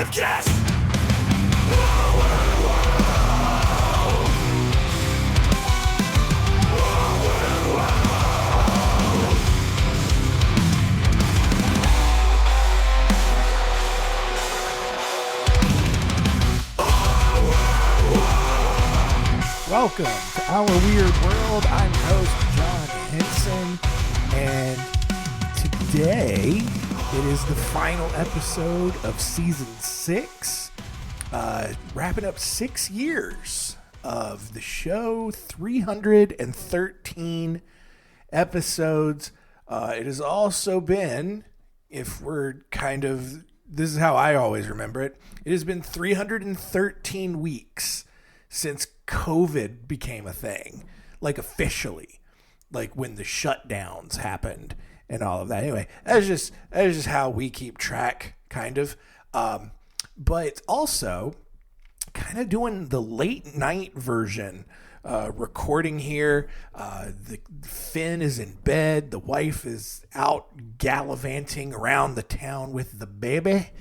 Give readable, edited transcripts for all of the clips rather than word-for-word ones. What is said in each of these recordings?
Podcast. Welcome to Our Weird World. I'm host John Henson, and today it is the final episode of season 6, wrapping up 6 years of the show, 313 episodes. It has also been, this is how I always remember it, it has been 313 weeks since COVID became a thing, like officially, like when the shutdowns happened and all of that. Anyway, that is just how we keep track, kind of. But also, kind of doing the late night version, recording here. The Finn is in bed. The wife is out gallivanting around the town with the baby,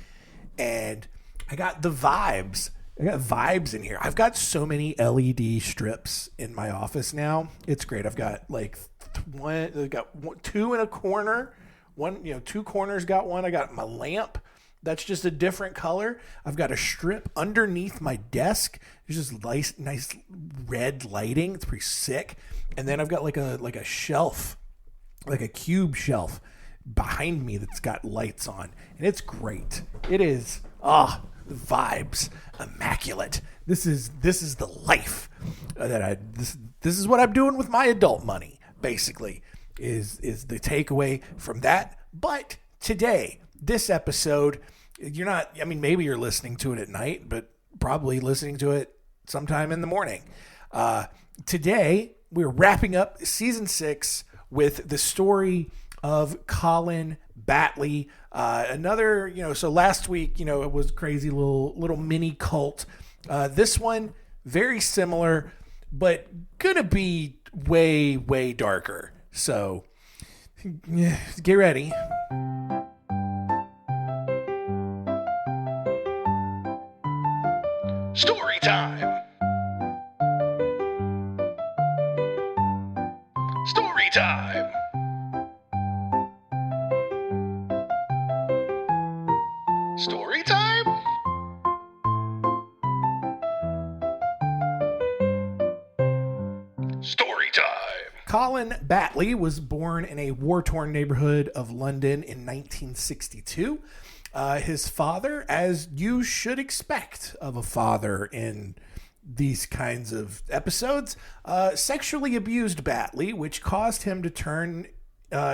and I got the vibes. I got vibes in here. I've got so many LED strips in my office now. It's great. I've got two in a corner. Two corners got one. I got my lamp. That's just a different color. I've got a strip underneath my desk. There's just nice red lighting. It's pretty sick. And then I've got like a shelf, like a cube shelf behind me that's got lights on. And it's great. It is. The vibes, immaculate. This is the life this is what I'm doing with my adult money, basically, is the takeaway from that. But today, this episode, maybe you're listening to it at night, but probably listening to it sometime in the morning. Today, we're wrapping up season 6 with the story of Colin Batley. So last week, it was crazy little mini cult. This one, very similar, but gonna be way, way darker. So get ready. Story time. Story time. Story time? Story time. Colin Batley was born in a war-torn neighborhood of London in 1962. His father, as you should expect of a father in these kinds of episodes, sexually abused Batley, which caused him to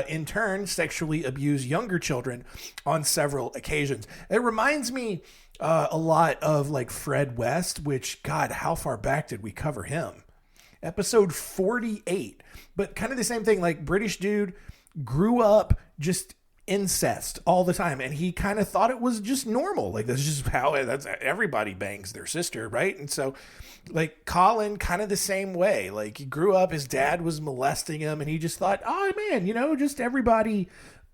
in turn, sexually abuse younger children on several occasions. It reminds me a lot of like Fred West, which, God, how far back did we cover him? Episode 48. But kind of the same thing, like British dude grew up just incest all the time, and he kind of thought it was just normal. Like, that's just how everybody bangs their sister, right? And so, like, Colin, kind of the same way. Like, he grew up, his dad was molesting him, and he just thought, oh man, just everybody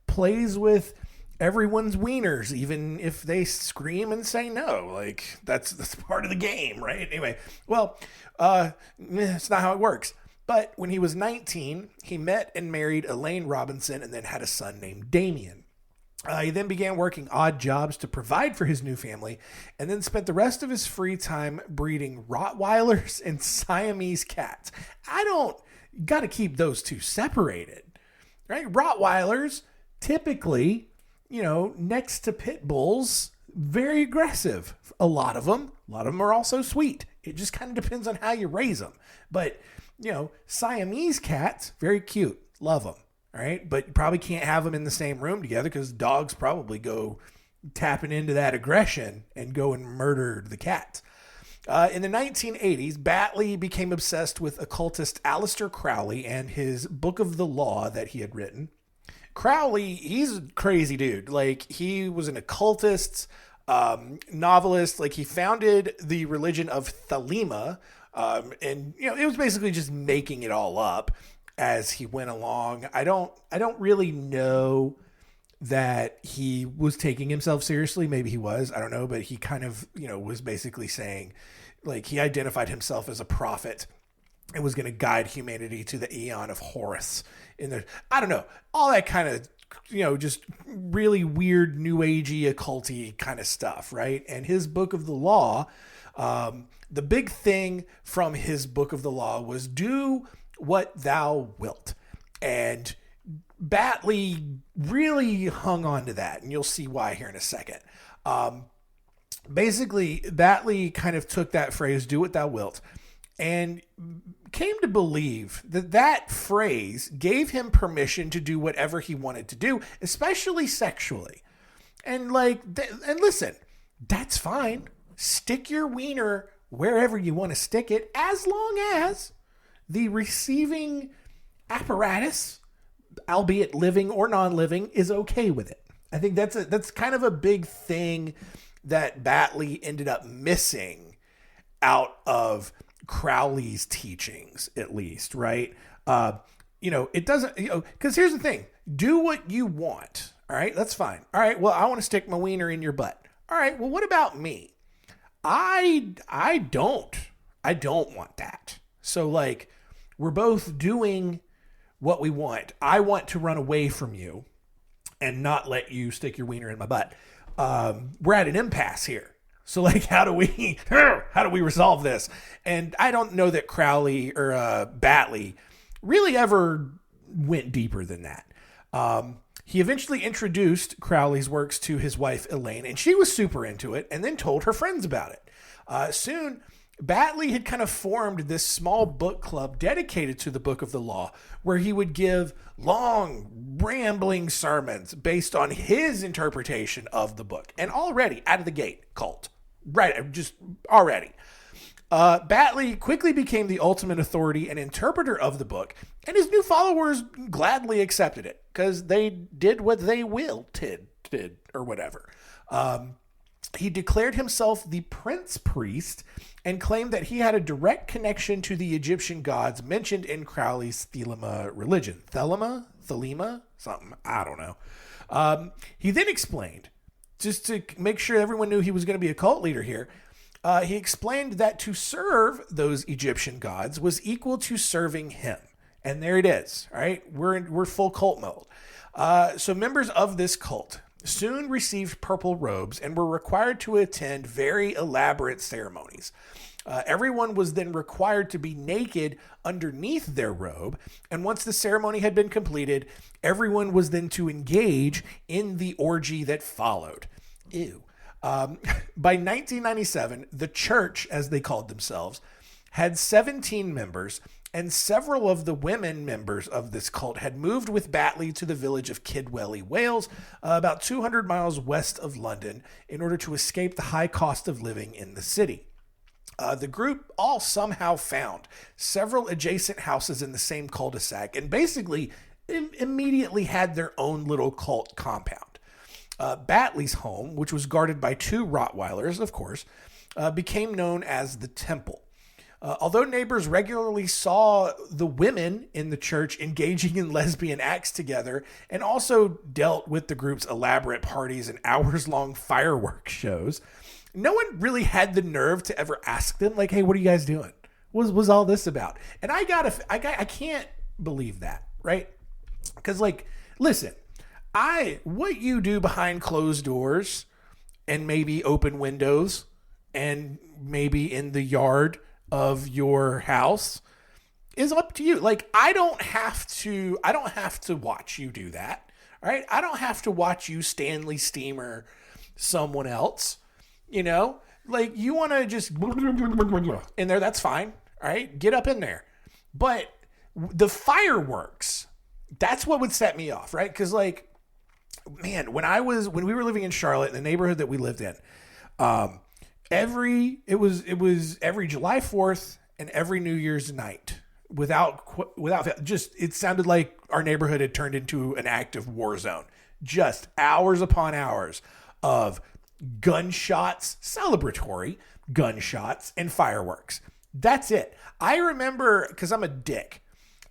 plays with everyone's wieners, even if they scream and say no. Like, that's part of the game, right? Anyway, well, it's not how it works. But when he was 19, he met and married Elaine Robinson and then had a son named Damien. He then began working odd jobs to provide for his new family, and then spent the rest of his free time breeding Rottweilers and Siamese cats. Got to keep those two separated, right? Rottweilers, typically, next to pit bulls, very aggressive. A lot of them are also sweet. It just kind of depends on how you raise them. But Siamese cats, very cute. Love them. All right. But you probably can't have them in the same room together because dogs probably go tapping into that aggression and go and murder the cats. In the 1980s, Batley became obsessed with occultist Aleister Crowley and his Book of the Law that he had written. Crowley, he's a crazy dude. Like, he was an occultist, novelist. Like, he founded the religion of Thelema, and it was basically just making it all up as he went along. I don't really know that he was taking himself seriously. Maybe he was, I don't know, but he kind of, was basically saying, like, he identified himself as a prophet and was going to guide humanity to the Aeon of Horus in the, I don't know, all that kind of, just really weird new agey occulty kind of stuff. Right. And his book of the law, the big thing from his book of the law was do what thou wilt. And Batley really hung on to that, and you'll see why here in a second. Basically, Batley kind of took that phrase, do what thou wilt, and came to believe that that phrase gave him permission to do whatever he wanted to do, especially sexually. And and listen, that's fine. Stick your wiener wherever you want to stick it, as long as the receiving apparatus, albeit living or non-living, is okay with it. I think that's kind of a big thing that Batley ended up missing out of Crowley's teachings, at least, right? It doesn't, because here's the thing. Do what you want, all right? That's fine. All right, well, I want to stick my wiener in your butt. All right, well, what about me? I don't want that. So, we're both doing what we want. I want to run away from you and not let you stick your wiener in my butt. We're at an impasse here. So how do we resolve this? And I don't know that Crowley or Batley really ever went deeper than that. He eventually introduced Crowley's works to his wife, Elaine, and she was super into it and then told her friends about it. Soon, Batley had kind of formed this small book club dedicated to the Book of the Law, where he would give long, rambling sermons based on his interpretation of the book. And already, out of the gate, cult. Right, just already. Batley quickly became the ultimate authority and interpreter of the book, and his new followers gladly accepted it, because they did what they did, or whatever. He declared himself the Prince Priest and claimed that he had a direct connection to the Egyptian gods mentioned in Crowley's Thelema religion. Thelema? Something. I don't know. He then explained, just to make sure everyone knew he was going to be a cult leader here, he explained that to serve those Egyptian gods was equal to serving him. And there it is. All right. We're full cult mode. So members of this cult soon received purple robes and were required to attend very elaborate ceremonies. Everyone was then required to be naked underneath their robe, and once the ceremony had been completed, everyone was then to engage in the orgy that followed. Ew. By 1997, the church, as they called themselves, had 17 members, and several of the women members of this cult had moved with Batley to the village of Kidwelly, Wales, about 200 miles west of London, in order to escape the high cost of living in the city. The group all somehow found several adjacent houses in the same cul-de-sac and basically immediately had their own little cult compound. Batley's home, which was guarded by 2 Rottweilers, of course, became known as the Temple. Although neighbors regularly saw the women in the church engaging in lesbian acts together and also dealt with the group's elaborate parties and hours-long fireworks shows, no one really had the nerve to ever ask them, hey, what are you guys doing? What was all this about? And I can't believe that, right? Because, listen, what you do behind closed doors and maybe open windows and maybe in the yard of your house is up to you. I don't have to watch you do that. All right. I don't have to watch you Stanley Steamer someone else, you want to just in there. That's fine. All right. Get up in there. But the fireworks, that's what would set me off. Right. Cause man, when we were living in Charlotte, in the neighborhood that we lived in, it was every July 4th and every New Year's night without it sounded like our neighborhood had turned into an active war zone. Just hours upon hours of gunshots, celebratory gunshots, and fireworks. That's it. I remember, because I'm a dick,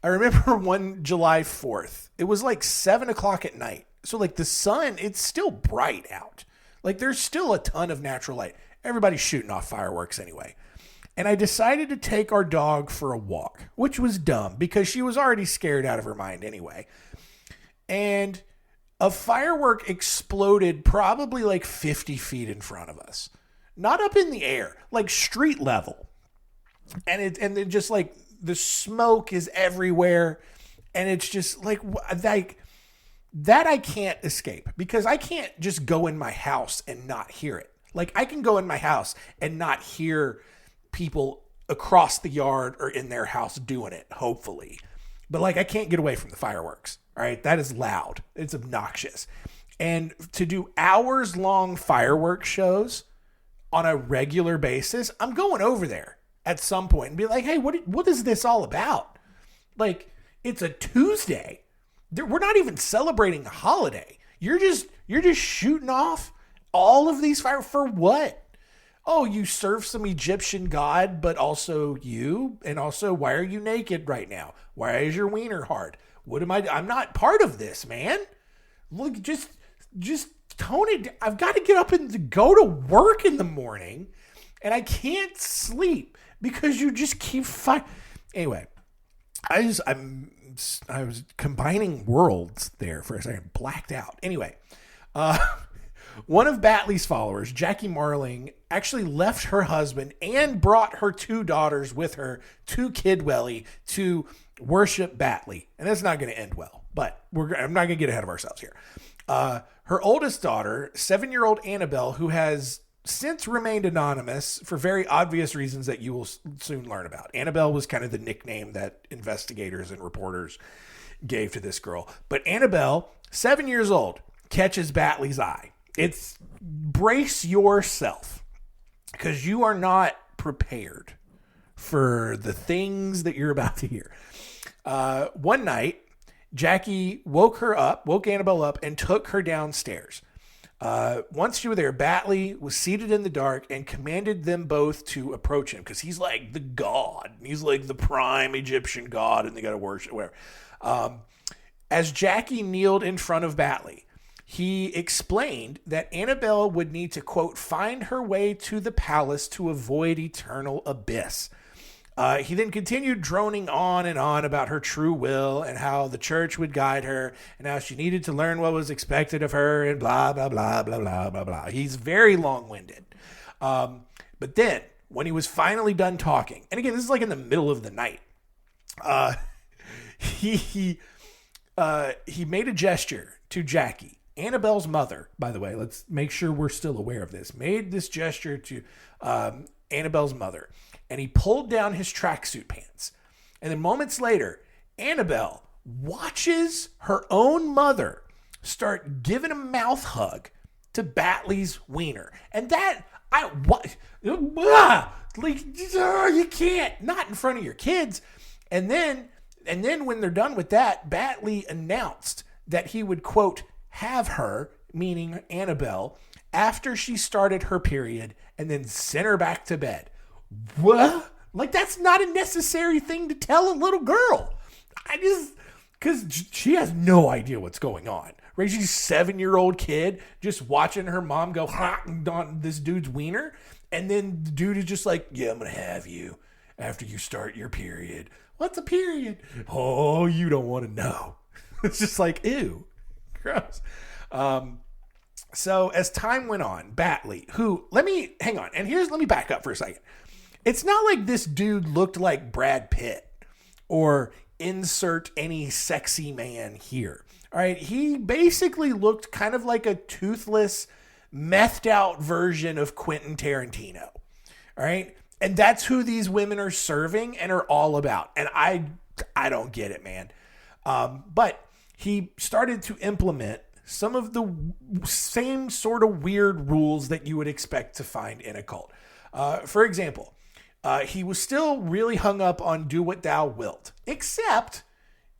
I remember one July 4th. It was 7 o'clock at night. So like the sun, it's still bright out. Like there's still a ton of natural light. Everybody's shooting off fireworks anyway. And I decided to take our dog for a walk, which was dumb because she was already scared out of her mind anyway. And a firework exploded probably like 50 feet in front of us. Not up in the air, like street level. And then just like the smoke is everywhere. And it's just like that I can't escape because I can't just go in my house and not hear it. Like I can go in my house and not hear people across the yard or in their house doing it, hopefully. But like I can't get away from the fireworks. All right. That is loud. It's obnoxious. And to do hours long fireworks shows on a regular basis, I'm going over there at some point and be like, hey, what is this all about? Like, it's a Tuesday. We're not even celebrating a holiday. You're just shooting off all of these fireworks for what? Oh, you serve some Egyptian god, but also you? And also, why are you naked right now? Why is your wiener hard? What am I? I'm not part of this, man. Look, just tone it. I've got to get up and go to work in the morning, and I can't sleep because you just keep fighting. Anyway, I was combining worlds there for a second, blacked out. Anyway, one of Batley's followers, Jackie Marling, actually left her husband and brought her 2 daughters with her to Kidwelly to worship Batley. And that's not going to end well, but I'm not going to get ahead of ourselves here. Her oldest daughter, 7-year-old Annabelle, who has since remained anonymous for very obvious reasons that you will soon learn about. Annabelle was kind of the nickname that investigators and reporters gave to this girl. But Annabelle, 7 years old, catches Batley's eye. It's brace yourself because you are not prepared for the things that you're about to hear. One night, Jackie woke Annabelle up and took her downstairs. Once she was there, Batley was seated in the dark and commanded them both to approach him because he's like the god. He's like the prime Egyptian god and they got to worship, whatever. As Jackie kneeled in front of Batley, he explained that Annabelle would need to, quote, find her way to the palace to avoid eternal abyss. He then continued droning on and on about her true will and how the church would guide her and how she needed to learn what was expected of her and blah, blah, blah, blah, blah, blah, blah. He's very long-winded. But then when he was finally done talking, and again, this is like in the middle of the night, he made a gesture to Jackie. Annabelle's mother, by the way, let's make sure we're still aware of this, made this gesture to Annabelle's mother. And he pulled down his tracksuit pants. And then moments later, Annabelle watches her own mother start giving a mouth hug to Batley's wiener. And that, you can't, not in front of your kids. And then when they're done with that, Batley announced that he would, quote, have her, meaning Annabelle, after she started her period and then send her back to bed. What? Like, that's not a necessary thing to tell a little girl. Because she has no idea what's going on. Right? She's a 7-year-old kid just watching her mom go on this dude's wiener. And then the dude is just like, yeah, I'm going to have you after you start your period. What's a period? Oh, you don't want to know. It's just like, ew. Gross. So as time went on, Batley, let me back up for a second. It's not like this dude looked like Brad Pitt or insert any sexy man here. All right. He basically looked kind of like a toothless, methed out version of Quentin Tarantino. All right. And that's who these women are serving and are all about. And I don't get it, man. But he started to implement some of the same sort of weird rules that you would expect to find in a cult. For example, he was still really hung up on do what thou wilt, except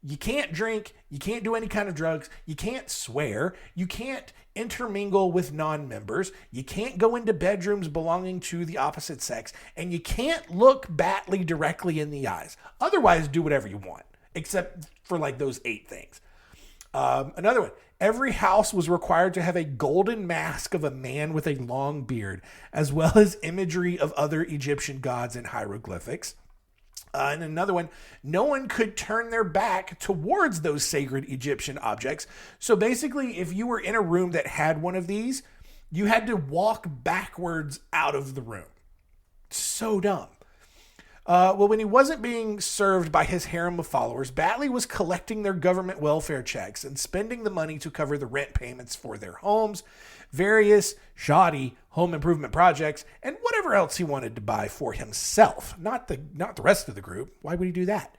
you can't drink, you can't do any kind of drugs, you can't swear, you can't intermingle with non-members, you can't go into bedrooms belonging to the opposite sex, and you can't look Batley directly in the eyes. Otherwise, do whatever you want, except for like those 8 things. Another one. Every house was required to have a golden mask of a man with a long beard, as well as imagery of other Egyptian gods and hieroglyphics. And another one, no one could turn their back towards those sacred Egyptian objects. So basically, if you were in a room that had one of these, you had to walk backwards out of the room. So dumb. Well, when he wasn't being served by his harem of followers, Batley was collecting their government welfare checks and spending the money to cover the rent payments for their homes, various shoddy home improvement projects, and whatever else he wanted to buy for himself. Not the rest of the group. Why would he do that?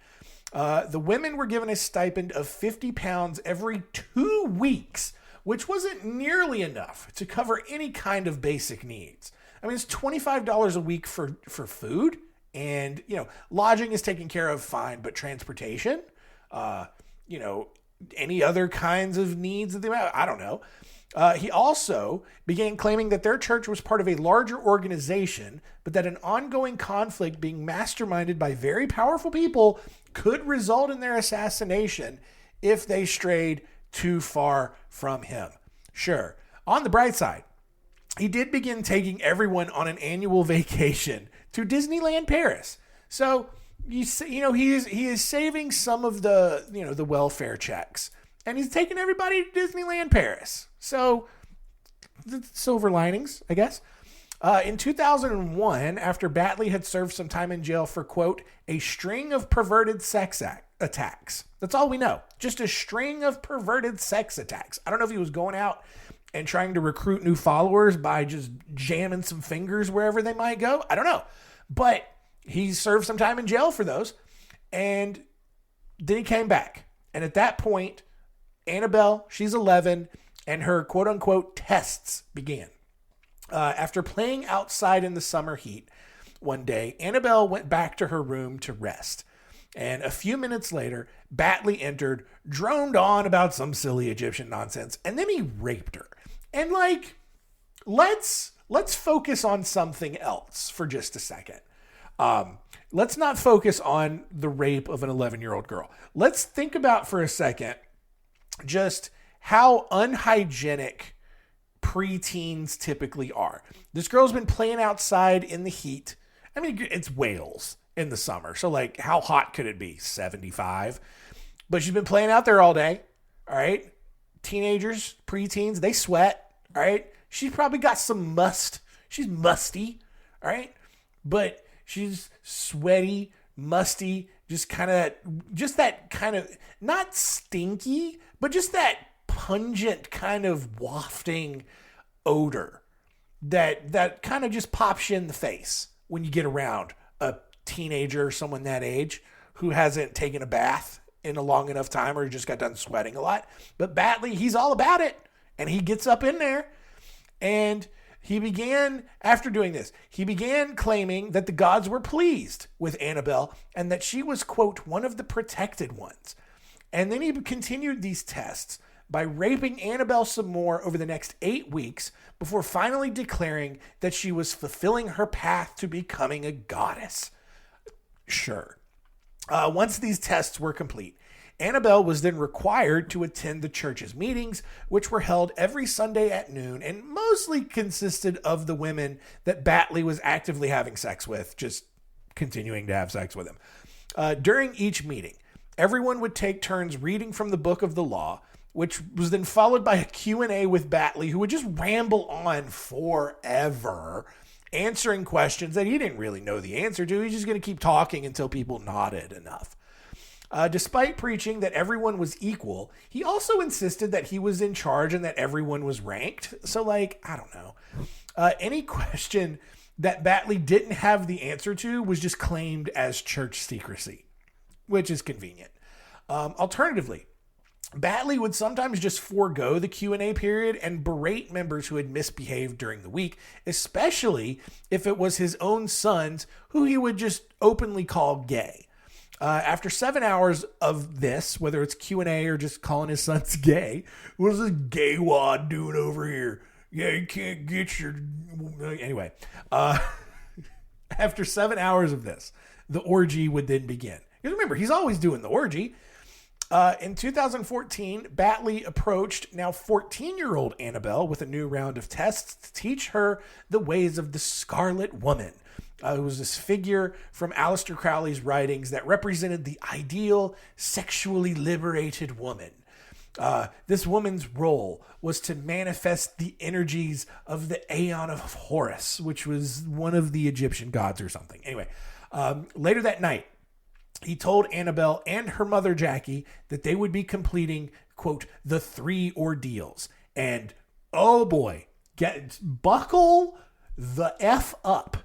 The women were given a stipend of £50 every 2 weeks, which wasn't nearly enough to cover any kind of basic needs. I mean, it's $25 a week for food. And, lodging is taken care of fine, but transportation, any other kinds of needs that they have, I don't know. He also began claiming that their church was part of a larger organization, but that an ongoing conflict being masterminded by very powerful people could result in their assassination if they strayed too far from him. Sure. On the bright side, he did begin taking everyone on an annual vacation to Disneyland Paris. So, he is saving some of the welfare checks. And he's taking everybody to Disneyland Paris. So, the silver linings, I guess. In 2001, after Batley had served some time in jail for, quote, a string of perverted sex attacks. That's all we know. Just a string of perverted sex attacks. I don't know if he was going out and trying to recruit new followers by just jamming some fingers wherever they might go. I don't know. But he served some time in jail for those. And then he came back. And at that point, Annabelle, she's 11, and her quote-unquote tests began. After playing outside in the summer heat one day, Annabelle went back to her room to rest. And a few minutes later, Batley entered, droned on about some silly Egyptian nonsense, and then he raped her. And let's focus on something else for just a second. Let's not focus on the rape of an 11-year-old girl. Let's think about for a second just how unhygienic preteens typically are. This girl's been playing outside in the heat. I mean, it's Wales in the summer. So how hot could it be? 75. But she's been playing out there all day. All right. Teenagers, preteens, they sweat. All right. She's probably got some must. She's musty. All right. But she's sweaty, musty, just that kind of, not stinky, but just that pungent kind of wafting odor that kind of just pops you in the face when you get around a teenager or someone that age who hasn't taken a bath in a long enough time or just got done sweating a lot. But Batley, he's all about it. And he gets up in there and after doing this, he began claiming that the gods were pleased with Annabelle and that she was, quote, one of the protected ones. And then he continued these tests by raping Annabelle some more over the next 8 weeks before finally declaring that she was fulfilling her path to becoming a goddess. Sure. Once these tests were complete, Annabelle was then required to attend the church's meetings, which were held every Sunday at noon and mostly consisted of the women that Batley was actively having sex with, just continuing to have sex with him. During each meeting, everyone would take turns reading from the book of the law, which was then followed by a Q&A with Batley, who would just ramble on forever, answering questions that he didn't really know the answer to. He's just going to keep talking until people nodded enough. Despite preaching that everyone was equal, he also insisted that he was in charge and that everyone was ranked. So, I don't know. Any question that Batley didn't have the answer to was just claimed as church secrecy, which is convenient. Alternatively, Batley would sometimes just forego the Q&A period and berate members who had misbehaved during the week, especially if it was his own sons who he would just openly call gay. After 7 hours of this, whether it's Q&A or just calling his sons gay, what is this gay wad doing over here? Yeah, you can't get your... Anyway, after 7 hours of this, the orgy would then begin. Because remember, he's always doing the orgy. In 2014, Batley approached now 14-year-old Annabelle with a new round of tests to teach her the ways of the Scarlet Woman. It was this figure from Aleister Crowley's writings that represented the ideal sexually liberated woman. This woman's role was to manifest the energies of the Aeon of Horus, which was one of the Egyptian gods or something. Anyway, later that night, he told Annabelle and her mother Jackie that they would be completing, quote, the 3 ordeals. And oh boy, buckle the F up.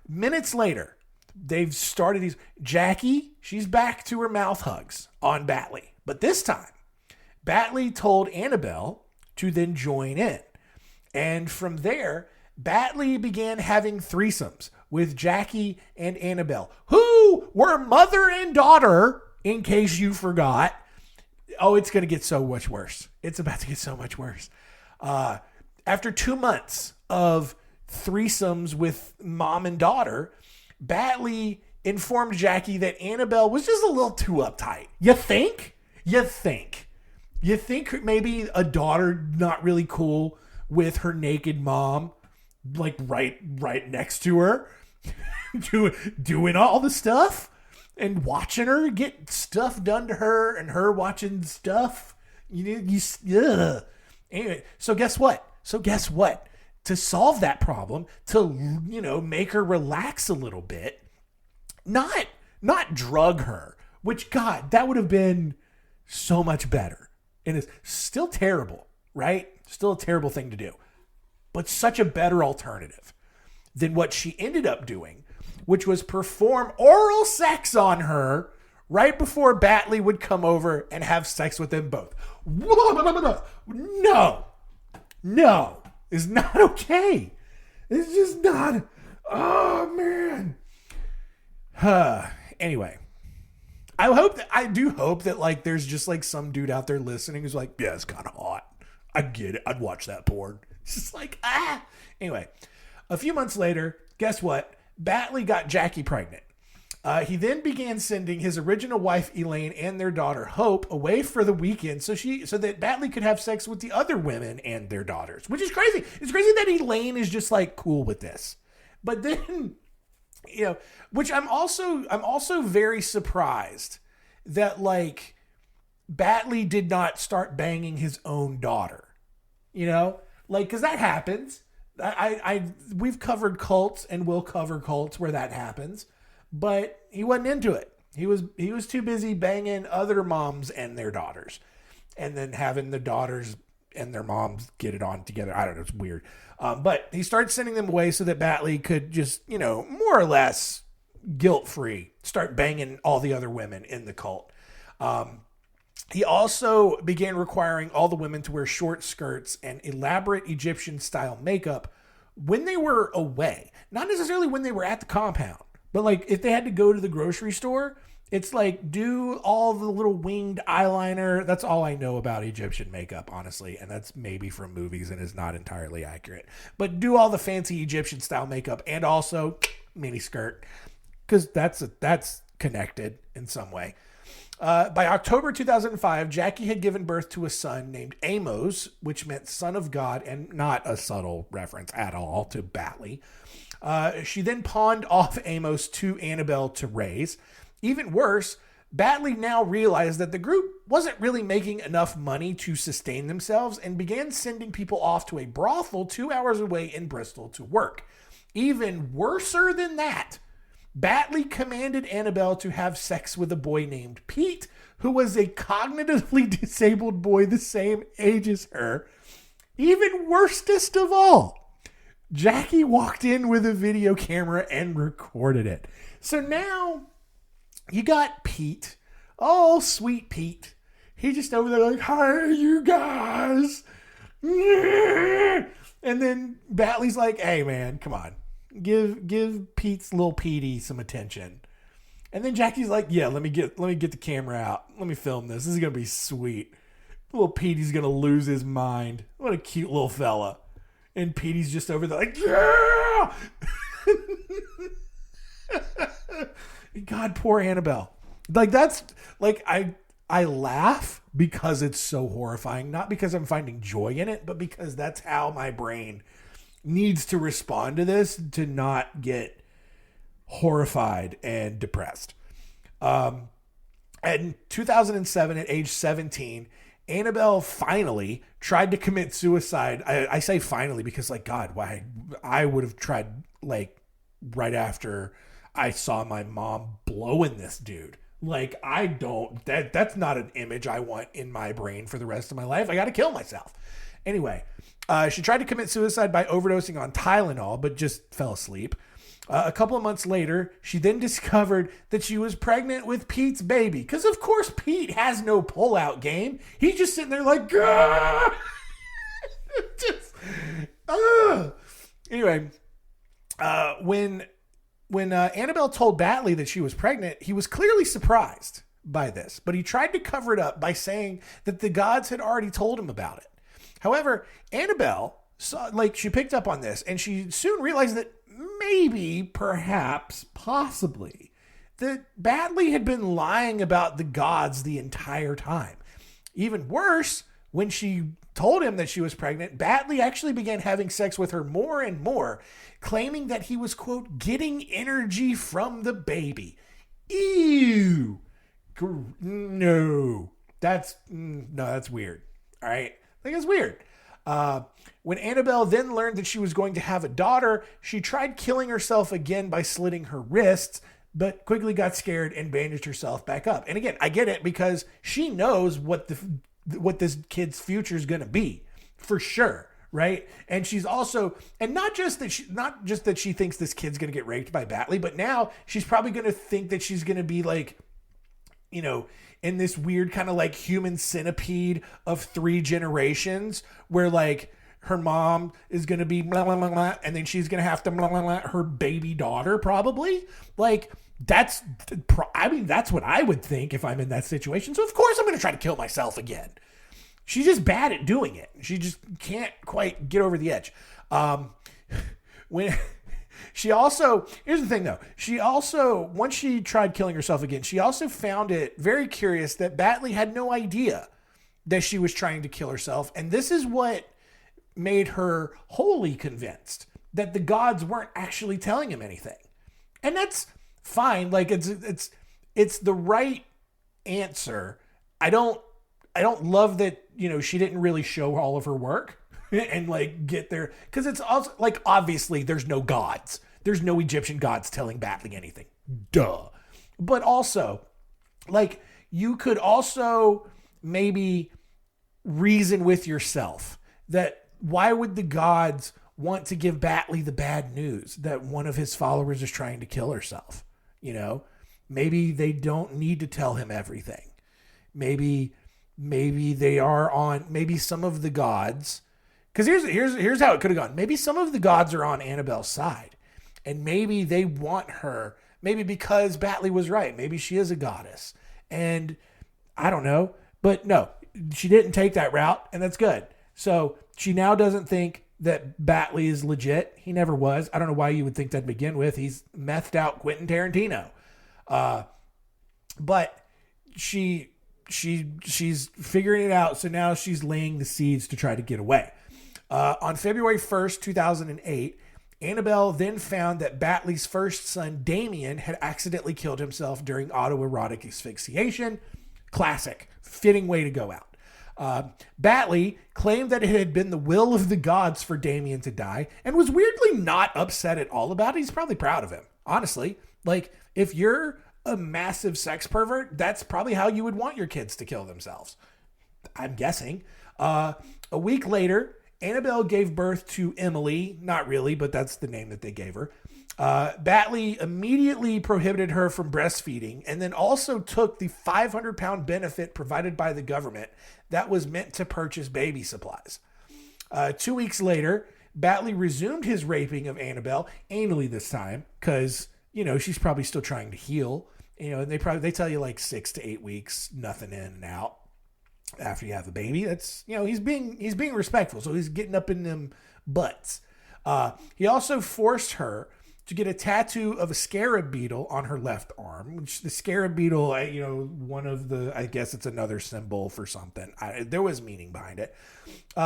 Minutes later, they've started these. Jackie, she's back to her mouth hugs on Batley. But this time, Batley told Annabelle to then join in. And from there, Batley began having threesomes with Jackie and Annabelle, who were mother and daughter, in case you forgot. Oh, it's going to get so much worse. It's about to get so much worse. After 2 months of threesomes with mom and daughter, Batley informed Jackie that Annabelle was just a little too uptight. You think? You think maybe a daughter not really cool with her naked mom, like right next to her, doing all the stuff and watching her get stuff done to her and her watching stuff. Anyway, so guess what? To solve that problem, to make her relax a little bit, not drug her, which God, that would have been so much better. And it's still terrible, right? Still a terrible thing to do, but such a better alternative than what she ended up doing, which was perform oral sex on her right before Batley would come over and have sex with them both. No, it's not okay. It's just not. Oh man. Anyway, I do hope that like there's just like some dude out there listening who's like, yeah, it's kind of hot. I get it. I'd watch that porn. It's just like, Anyway, a few months later, guess what? Batley got Jackie pregnant. He then began sending his original wife Elaine and their daughter Hope away for the weekend so that Batley could have sex with the other women and their daughters, which is crazy. It's crazy that Elaine is just like cool with this. But then, which I'm also very surprised that like Batley did not start banging his own daughter, because that happens. We've covered cults and will cover cults where that happens, but he wasn't into it. He was too busy banging other moms and their daughters, and then having the daughters and their moms get it on together. I don't know. It's weird. But he started sending them away so that Batley could just, more or less guilt-free start banging all the other women in the cult. He also began requiring all the women to wear short skirts and elaborate Egyptian-style makeup when they were away. Not necessarily when they were at the compound, but like if they had to go to the grocery store, it's like do all the little winged eyeliner. That's all I know about Egyptian makeup, honestly, and that's maybe from movies and is not entirely accurate. But do all the fancy Egyptian-style makeup and also mini skirt, because that's connected in some way. By October 2005, Jackie had given birth to a son named Amos, which meant son of God, and not a subtle reference at all to Batley. She then pawned off Amos to Annabelle to raise. Even worse, Batley now realized that the group wasn't really making enough money to sustain themselves and began sending people off to a brothel 2 hours away in Bristol to work. Even worser than that, Batley commanded Annabelle to have sex with a boy named Pete, who was a cognitively disabled boy the same age as her. Even worstest of all, Jackie walked in with a video camera and recorded it. So now you got Pete. Oh, sweet Pete. He just over there like, hi, you guys. And then Batley's like, hey, man, come on. Give Pete's little Petey some attention. And then Jackie's like, yeah, let me get the camera out. Let me film this. This is going to be sweet. Little Petey's going to lose his mind. What a cute little fella. And Petey's just over there like, yeah! God, poor Annabelle. Like, that's, like, I laugh because it's so horrifying, not because I'm finding joy in it, but because that's how my brain needs to respond to this to not get horrified and depressed. In 2007, at age 17, Annabelle finally tried to commit suicide. I say finally because, like, God, why? I would have tried, like, right after I saw my mom blowing this dude. Like, that's not an image I want in my brain for the rest of my life. I got to kill myself. Anyway, she tried to commit suicide by overdosing on Tylenol, but just fell asleep. A couple of months later, she then discovered that she was pregnant with Pete's baby. Because, of course, Pete has no pullout game. He's just sitting there like, Gah! Just, Anyway, when Annabelle told Batley that she was pregnant, he was clearly surprised by this. But he tried to cover it up by saying that the gods had already told him about it. However, Annabelle, she picked up on this, and she soon realized that maybe, perhaps, possibly, that Batley had been lying about the gods the entire time. Even worse, when she told him that she was pregnant, Batley actually began having sex with her more and more, claiming that he was, quote, getting energy from the baby. Ew. No. That's weird. All right? I think it's weird. When Annabelle then learned that she was going to have a daughter, she tried killing herself again by slitting her wrists, but quickly got scared and bandaged herself back up. And again, I get it because she knows what this kid's future is going to be, for sure, right? And she's also, and not just that she thinks this kid's going to get raped by Batley, but now she's probably going to think that she's going to be like, you know, in this weird kind of like human centipede of 3 generations where like her mom is going to be blah, blah, blah, blah, and then she's going to have to blah, blah, blah, her baby daughter probably. Like that's what I would think if I'm in that situation. So of course I'm going to try to kill myself again. She's just bad at doing it. She just can't quite get over the edge. Here's the thing though. Once she tried killing herself again, she also found it very curious that Batley had no idea that she was trying to kill herself. And this is what made her wholly convinced that the gods weren't actually telling him anything. And that's fine. Like it's the right answer. I don't love that, you know, she didn't really show all of her work and like get there. Cause it's also like, obviously there's no gods. There's no Egyptian gods telling Batley anything. Duh. But also like you could also maybe reason with yourself that why would the gods want to give Batley the bad news that one of his followers is trying to kill herself? You know, maybe they don't need to tell him everything. Maybe some of the gods, because here's how it could have gone. Maybe some of the gods are on Annabelle's side, and maybe they want her. Maybe because Batley was right. Maybe she is a goddess, and I don't know. But no, she didn't take that route, and that's good. So she now doesn't think that Batley is legit. He never was. I don't know why you would think that to begin with. He's methed out Quentin Tarantino. But she's figuring it out. So now she's laying the seeds to try to get away. On February 1st, 2008, Annabelle then found that Batley's first son, Damien, had accidentally killed himself during autoerotic asphyxiation. Classic. Fitting way to go out. Batley claimed that it had been the will of the gods for Damien to die and was weirdly not upset at all about it. He's probably proud of him, honestly. Like, if you're a massive sex pervert, that's probably how you would want your kids to kill themselves, I'm guessing. A week later, Annabelle gave birth to Emily. Not really, but that's the name that they gave her. Batley immediately prohibited her from breastfeeding and then also took the 500-pound benefit provided by the government that was meant to purchase baby supplies. 2 weeks later, Batley resumed his raping of Annabelle, anally this time, because, you know, she's probably still trying to heal. You know, and they tell you like 6 to 8 weeks, nothing in and out after you have a baby. That's, you know, he's being respectful, so he's getting up in them butts. He also forced her to get a tattoo of a scarab beetle on her left arm, which the scarab beetle, one of the, I guess it's another symbol for something. There was meaning behind it.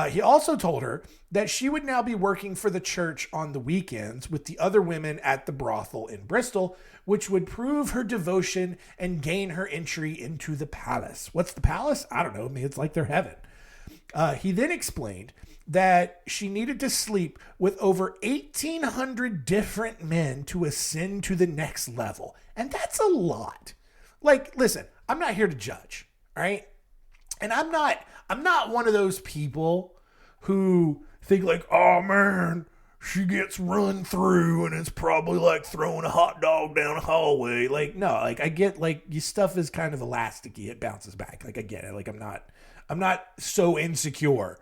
He also told her that she would now be working for the church on the weekends with the other women at the brothel in Bristol, which would prove her devotion and gain her entry into the palace. What's the palace? I don't know. I mean, it's like their heaven. He then explained that she needed to sleep with over 1,800 different men to ascend to the next level. And that's a lot. Like, listen, I'm not here to judge, all right? And I'm not one of those people who think like, oh man, she gets run through and it's probably like throwing a hot dog down a hallway. Like, no, like I get like your stuff is kind of elasticy. It bounces back. Like I get it. Like I'm not so insecure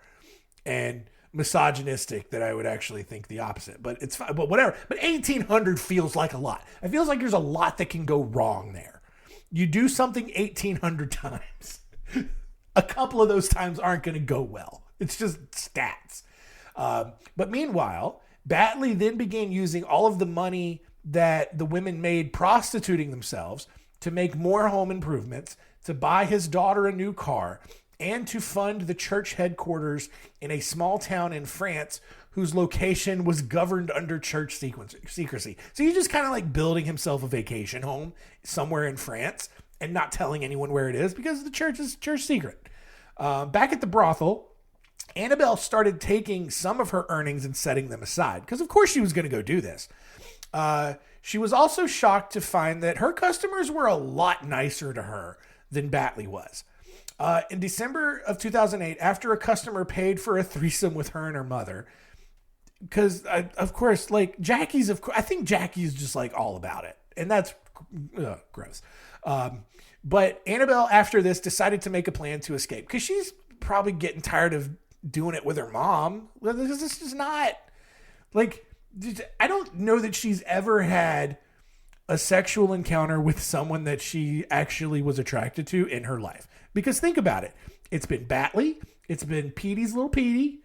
and misogynistic that I would actually think the opposite, but it's fine, but whatever. But 1,800 feels like a lot. It feels like there's a lot that can go wrong there. You do something 1,800 times. A couple of those times aren't going to go well. It's just stats. But meanwhile, Batley then began using all of the money that the women made prostituting themselves to make more home improvements, to buy his daughter a new car, and to fund the church headquarters in a small town in France whose location was governed under church secrecy. So he's just kind of like building himself a vacation home somewhere in France and not telling anyone where it is because the church is church secret. Back at the brothel, Annabelle started taking some of her earnings and setting them aside because of course she was going to go do this. She was also shocked to find that her customers were a lot nicer to her than Batley was. In December of 2008, after a customer paid for a threesome with her and her mother, because of course, like I think Jackie's just like all about it, and that's gross. But Annabelle, after this, decided to make a plan to escape because she's probably getting tired of doing it with her mom. This is not like, I don't know that she's ever had a sexual encounter with someone that she actually was attracted to in her life. Because think about it. It's been Batley, it's been Petey's little Petey,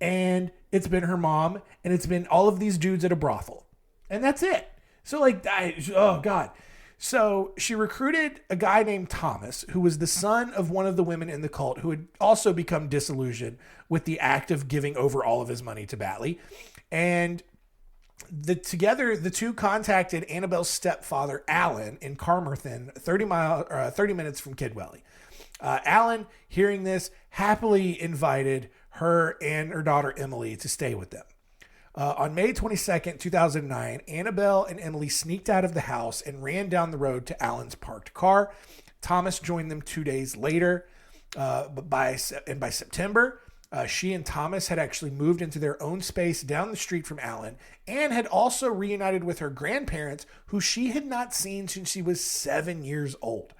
and it's been her mom, and it's been all of these dudes at a brothel. And that's it. So like, oh God. So she recruited a guy named Thomas, who was the son of one of the women in the cult, who had also become disillusioned with the act of giving over all of his money to Batley. And together, the two contacted Annabelle's stepfather, Alan, in Carmarthen, 30 minutes from Kidwelly. Alan, hearing this, happily invited her and her daughter, Emily, to stay with them. On May 22nd, 2009, Annabelle and Emily sneaked out of the house and ran down the road to Alan's parked car. Thomas joined them 2 days later. But by September, she and Thomas had actually moved into their own space down the street from Alan and had also reunited with her grandparents, who she had not seen since she was 7 years old.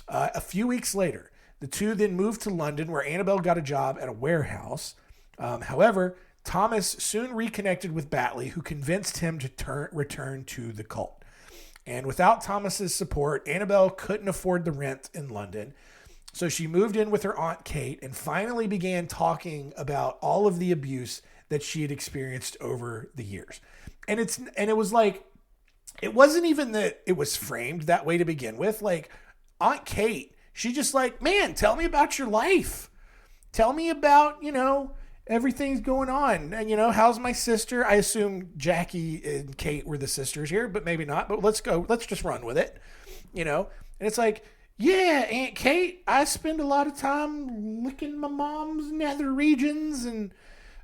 A few weeks later, the two then moved to London, where Annabelle got a job at a warehouse. However, Thomas soon reconnected with Batley, who convinced him to return to the cult. And without Thomas's support, Annabelle couldn't afford the rent in London. So she moved in with her Aunt Kate and finally began talking about all of the abuse that she had experienced over the years. And it was like, it wasn't even that it was framed that way to begin with. Like, Aunt Kate, she just like, man, tell me about your life. Tell me about, everything's going on. And, how's my sister? I assume Jackie and Kate were the sisters here, but maybe not. But let's go. Let's just run with it, And it's like, yeah, Aunt Kate, I spend a lot of time licking my mom's nether regions and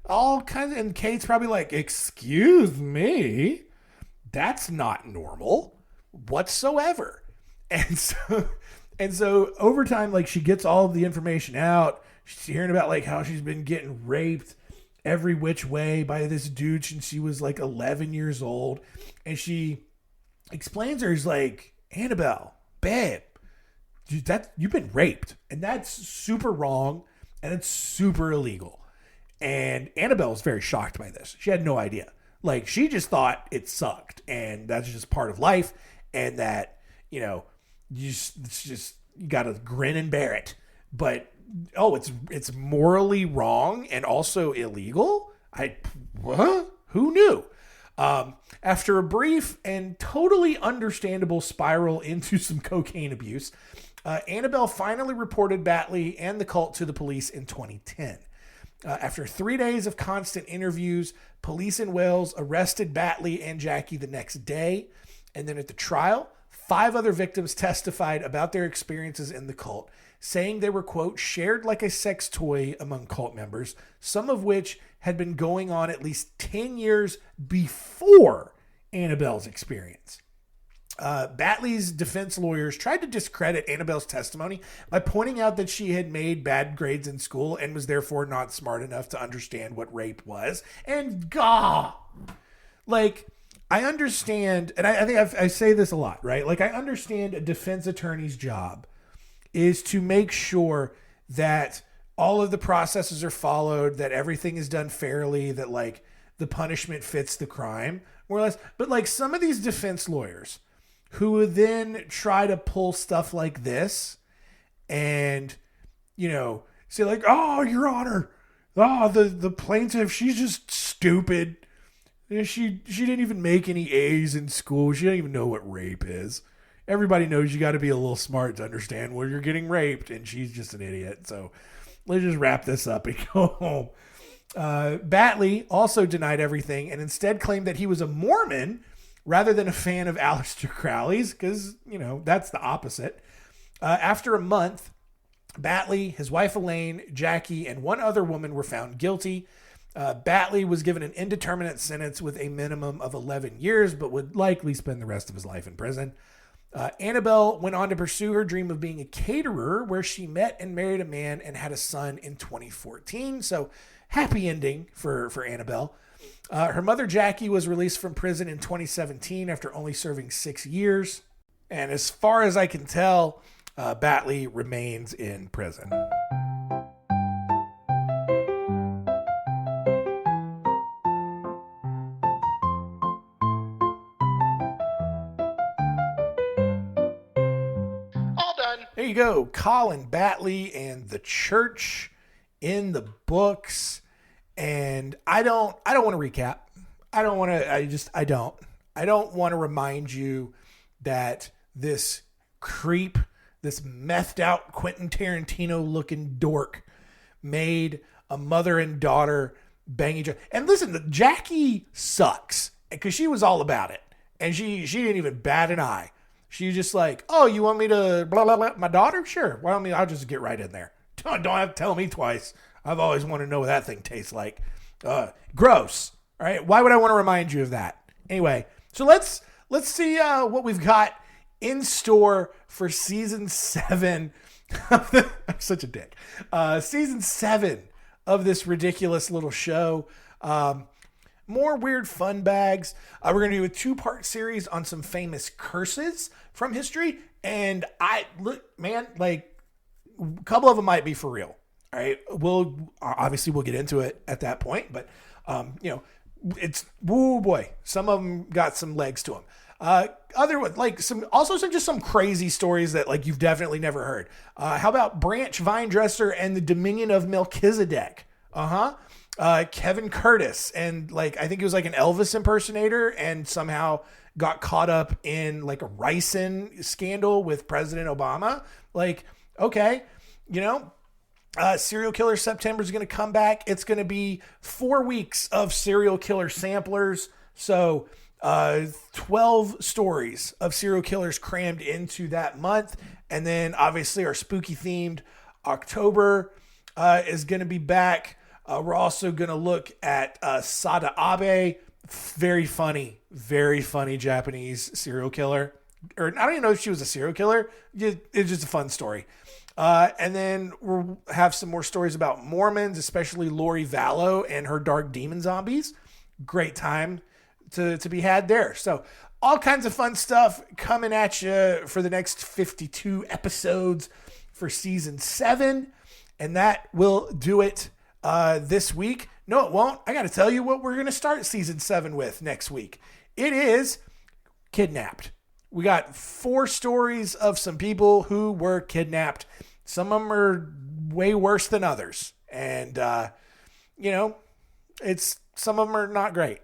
all kinds of, and Kate's probably like, excuse me, that's not normal whatsoever. And so over time, like, she gets all of the information out. She's hearing about like how she's been getting raped every which way by this dude since she was like 11 years old. And she explains her, he's like, Annabelle, babe, you've been raped, and that's super wrong, and it's super illegal. And Annabelle was very shocked by this. She had no idea. Like, she just thought it sucked, and that's just part of life, and that, you gotta grin and bear it. But it's morally wrong and also illegal. What? Who knew? After a brief and totally understandable spiral into some cocaine abuse, Annabelle finally reported Batley and the cult to the police in 2010. After 3 days of constant interviews, police in Wales arrested Batley and Jackie the next day. And then at the trial, 5 other victims testified about their experiences in the cult, saying they were, quote, shared like a sex toy among cult members, some of which had been going on at least 10 years before Annabelle's experience. Batley's defense lawyers tried to discredit Annabelle's testimony by pointing out that she had made bad grades in school and was therefore not smart enough to understand what rape was. And I understand, and I think I say this a lot, right? Like, I understand a defense attorney's job is to make sure that all of the processes are followed, that everything is done fairly, that like the punishment fits the crime, more or less. But like some of these defense lawyers who would then try to pull stuff like this and, you know, say like, oh, Your Honor, the plaintiff, she's just stupid. She didn't even make any A's in school. She didn't even know what rape is. Everybody knows you got to be a little smart to understand where you're getting raped, and she's just an idiot. So let's just wrap this up and go home. Batley also denied everything and instead claimed that he was a Mormon rather than a fan of Aleister Crowley's, because, you know, that's the opposite. After a month, Batley, his wife Elaine, Jackie, and one other woman were found guilty. Batley was given an indeterminate sentence with a minimum of 11 years, but would likely spend the rest of his life in prison. Annabelle went on to pursue her dream of being a caterer, where she met and married a man and had a son in 2014. So happy ending for Annabelle. Her mother, Jackie, was released from prison in 2017 after only serving 6 years. And as far as I can tell, Batley remains in prison. There you go. Colin Batley and the church in the books. And I don't want to recap. I don't want to remind you that this creep, this methed out Quentin Tarantino looking dork made a mother and daughter bang each other. And listen, Jackie sucks because she was all about it. And she didn't even bat an eye. She's just like, oh, you want me to blah, blah, blah, my daughter? Sure. Why don't I'll just get right in there. Don't have to tell me twice. I've always wanted to know what that thing tastes like. Gross. All right. Why would I want to remind you of that? Anyway, so let's see what we've got in store for season 7. I'm such a dick. Season 7 of this ridiculous little show. More weird fun bags. We're going to do a 2-part series on some famous curses from history. And a couple of them might be for real. All right. We'll get into it at that point, but it's, oh boy, some of them got some legs to them. Other ones, like some crazy stories that like you've definitely never heard. How about Branch Vinedresser and the Dominion of Melchizedek? Kevin Curtis, and like I think he was like an Elvis impersonator and somehow got caught up in like a ricin scandal with President Obama. Like, okay, Serial Killer September is going to come back. It's going to be 4 weeks of serial killer samplers. So 12 stories of serial killers crammed into that month. And then obviously our spooky themed October is going to be back. We're also going to look at Sada Abe, very funny Japanese serial killer. Or I don't even know if she was a serial killer. It's just a fun story. And then we'll have some more stories about Mormons, especially Lori Vallow and her dark demon zombies. Great time to be had there. So all kinds of fun stuff coming at you for the next 52 episodes for season 7. And that will do it this week. No, it won't. I got to tell you what we're going to start season 7 with next week. It is Kidnapped. We got 4 stories of some people who were kidnapped. Some of them are way worse than others. And, some of them are not great.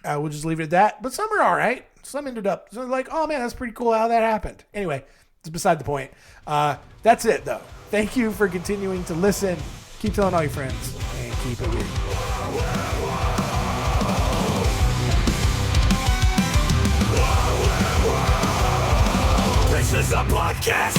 We'll just leave it at that. But some are all right. Some ended up like, oh man, that's pretty cool how that happened. Anyway, it's beside the point. That's it though. Thank you for continuing to listen. Keep telling all your friends and keep it weird. This is a podcast